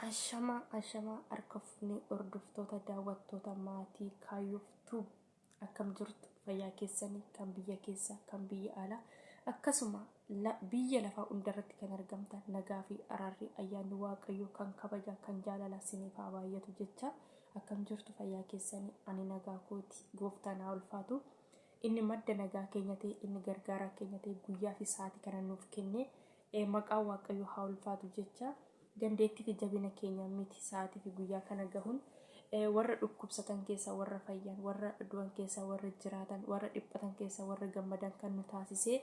Ashama arkafni ordoftoota daawwattoota maatii kaayyoftuu akkam jirtu fayyaa keessanii kan biyya keessa kan biyya alaa akkasuma biyya lafaa hundarratti kan argamtan nagaa fi araarri ayyaanni waaqayyoo kan kabaja kan jaalala isiniif haa baay'atu jecha akkam jirtu fayyaa keessanii ani nagaa kooti gooftaan haa ulfaatu inni madda nagaa keenya ta'e inni gargaaraa keenya ta'e guyyaa fi sa'aatii kana nuuf kenne maqaa waaqayyoo haa ulfaatu jecha dandeettii fi jabina keenya miti sa'aatii fi guyyaa kana gahuun warra dhukkubsatan keessa warra fayyan warra du'an keessa warra jiraatan warra dhiphatan keessa warra gammadan kan nu taasisee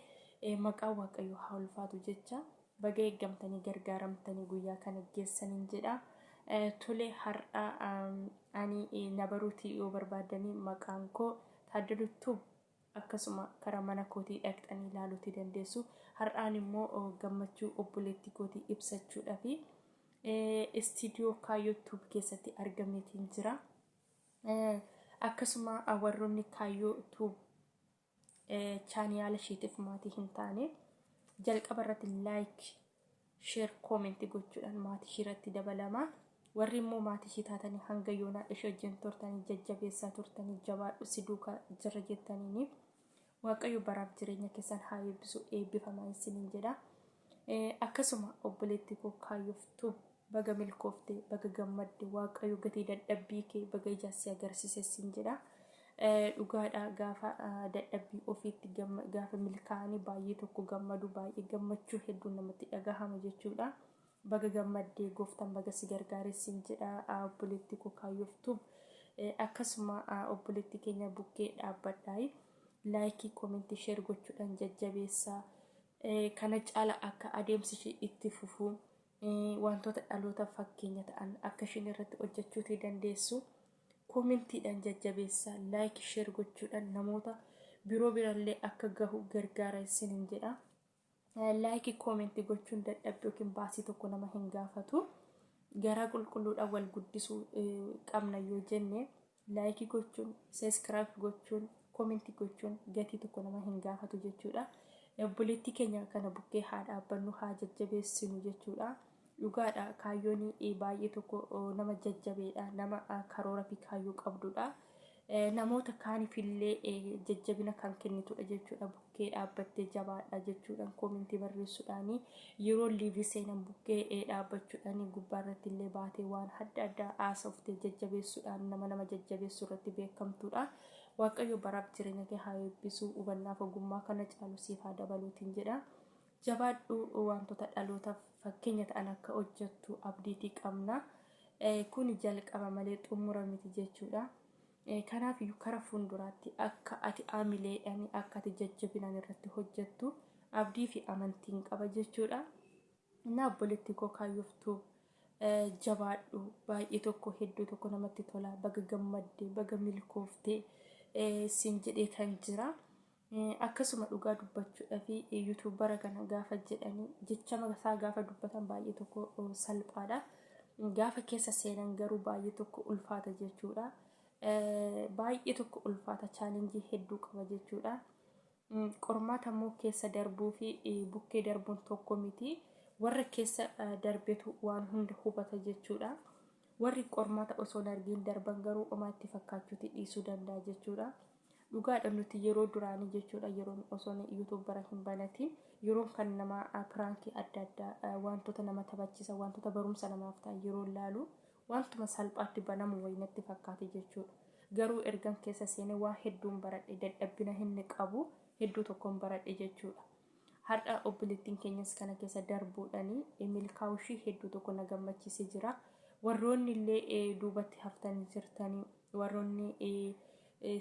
maqaa waaqayyoo haa ulfaatu jecha baga eeggamtanii gargaaramtanii guyyaa kana geessaniin jedha tole har'a ani nabaruutii yoo barbaadanii maqaan koo Taaddaluu akkasuma karaa mana kootii dhaqxanii ilaaluutii dandeessu har'aan immoo gammachuu obboleettii kootii ibsachuudhaaf istiidiyoo kaayyoo keessatti argameetiin jira akkasuma warroonni kaayyoo chaaniyaala isheetiif maatii hin taane jalqaba irratti laayik sheer koomentii gochuudhaan maatii ishee irratti dabalama warri immoo maatii ishee taatanii hanga yoonaa ishee wajjin turtanii jajjabeessaa turtanii jabaadhu si duukaa jirra jettaniini waaqayyo baraaf jireenya keessan haa eebbisu eebbifamaa isiniin jedha akkasuma obboleettii koo kaayyoftuu baga milkoofte baga gammadde waaqayyo gatii dadhabbii kee baga ijaassi agarsiise siin jedha dhugaadha gaafa dadhabbii ofiitti gaafa milkaa'anii baay'ee tokko gammadu baay'ee gammachuu hedduu namatti dhagahama jechuudha baga gammaddee gooftaan baga si gargaare siin jedha obboleettii koo kaayyoftuu akkasuma obboleettii keenya bukkee dhaabbadhaa laayikii koomentii sheer gochuudhaan jajjabeessaa kana caala akka adeemsi ishee itti fufuu wantoota dhaloota fakkeenya ta'an akka isheen irratti hojjechuutii dandeessu koomentiidhaan jajjabeessaa laayikii sheer gochuudhaan namoota biroo birallee akka gahu gargaara isiniin jedha laayikii koomentii gochuun dadhabbii yookiin baasii tokko nama hin gaafatu garaa qulqulluudhaan wal guddisuu qabna yoo jenne laayikii gochuun sabiskiraayib gochuun koomentii gochuun gatii tokko nama hin gaafatu jechuudha obboleettii keenya kana bukkee haa dhaabbannu haa jajjabeessinu jechuudha dhugaadha kaayyoon baay'ee tokko nama jajjabeedha nama karoora fi kaayyoo qabdudha namoota kaanifillee jajjabina kan kennitudha jechuudha bukkee dhaabbattee jabaadha jechuudhaan koomentii barreessuudhaan yeroo liivii seenan bukkee dhaabbachuudhaan gubbaarratti illee baatee waan adda addaa haasoftee jajjabeessuudhaan nama jajjabeessuu irratti beekamtudha waaqayyo baraaf jireenya kee haa eebbisu hubannaaf ogummaa kana caalu siif haa dabaluutiin jedha jabaadhu wantoota dhalootaaf fakkeenya ta'an akka hojjettu abdiitii qabna kun jalqaba malee xumura miti jechuudha kanaaf karaa fuulduraatti akka ati aamileedhaan akka ati jajjabinaan irratti hojjettu abdii fi amantiin qaba jechuudha na obboleettii koo kaayyoftuu jabaadhu baay'ee tokko hedduu tokko namatti tola baga gammaddee baga milkooftee siin jedhee kan jira akkasuma dhugaa dubbachuudhaaf yuutuubara kana gaafa jedhanii jecha magasaa gaafa dubbatan baay'ee tokko salphaadha gaafa keessa seenan garuu baay'ee tokko ulfaata jechuudha baay'ee tokko ulfaata chaalenjii hedduu qaba jechuudha qormaata immoo keessa darbuu fi bukkee darbuun tokko miti warra keessa darbetu waan hunda hubata jechuudha warri qormaata osoo argiin darban garuu omaatti fakkaachuutti dhiisuu danda'a jechuudha dhugaadha nuti yeroo duraanii jechuudha yeroo osoo yuutuubara hin banatiin yeroo kan nama piraankii adda addaa wantoota nama taphachiisa wantoota barumsa namaaf ta'an yeroo ilaalu wantuma salphaatti banamu wayinatti fakkaate jechuudha garuu ergan keessa seenee waa hedduun baradhe dadhabbina hin qabu hedduu tokkoon baradhe jechuudha har'a obboleettiin keenyas kana keessa darbuudhaanii milkaa'ushii hedduu tokko na gammachiisee jira warroonni illee duubatti haftanii jirtanii warroonni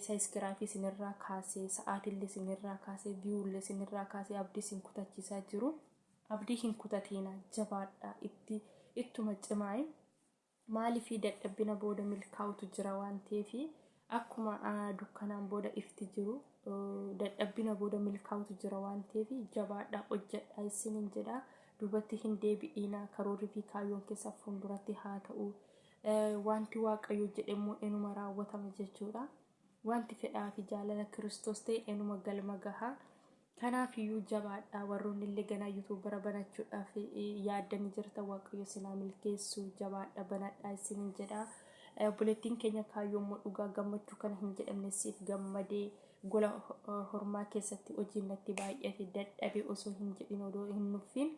sabiskiraayib isinirraa kaasee sa'aatillee isinirraa kaasee viiyuullee isinirraa kaasee abdii isin kutachiisaa jiru abdii hin kutatina jabaadha ittuma cimaa'e maaliif dadhabbina booda milkaa'utu jira waan ta'eef akkuma dukkanaan booda ifti jiru dadhabbina booda milkaa'utu jira waan ta'eef jabaadha hojjedha isiniin jedha duubatti hin deebi'ina karoorri fi kaayyoon keessa fuulduratti haa ta'u wanti waaqayyo jedhamu enuma raawwatama jechuudha wanti fedhaa fi jaalala Kiristoos ta'e enuma galma gaha Kanaafiyyuu jabaadhaa warroonni illee ganaa yuutuubara banachuudhaaf yaaddanii jirtan waaqayyo sinaa milkeessu jabaadha banadhaa isiniin jedha. Buleettiin keenya kaayyoommoo dhugaa gammachuu kana hin jedhamne siif gammadee gola hormaa keessatti hojiin natti baay'ate dadhabee osoo hin jedhin odoo hin nuffin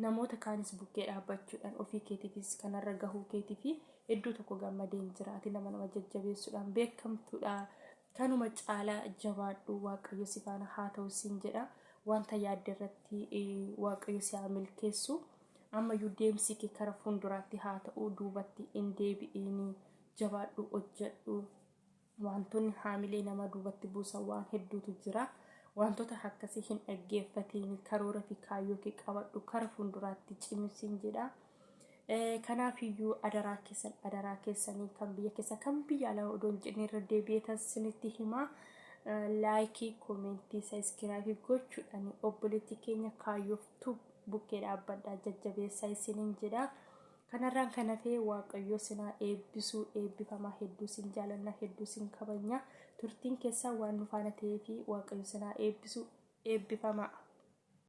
namoota kaanis bukkee dhaabbachuudhaan ofii keetiifis kanarra gahuu keetiifi hedduu tokko gammadee hin jiraati nama jajjabeessuudhaan beekamtuudha. Kanuma caalaa jabaadhu waaqayyo si faana haa ta'u siin jedha. Wanta yaadde irratti waaqayyo si haa milkeessu. Ammayyuu deemsi kee kara fuulduraatti haa ta'u duubatti hin deebi'in jabaadhu hojjedhu. Wantoonni haamilee nama duubatti buusan waan hedduutu jira. Wantoota akkasii hin dhaggeeffatiin karoora fi kaayyoo kee qabadhu kara fuulduraatti cimsiin jedha. Kanaafiyyuu adaraa keessanii kan biyya keessa kan biyya alaa odoon jedhanii irra deebi'eetan sinitti himaa. Laayikii, koomentii, sabiskiraaybii gochuudhaan obboleettii keenya kaayyoof bukkee dhaabbadhaa jajjabeessaa isiniin jedha. Kanarraan kan hafe waaqayyo sinaa eebbisuu eebbifamaa hedduu sin jaalanna hedduu sin kabajna. Turtiin keessaa waan nu faana ta'eefi waaqayyo sinaa eebbisuu eebbifamaa.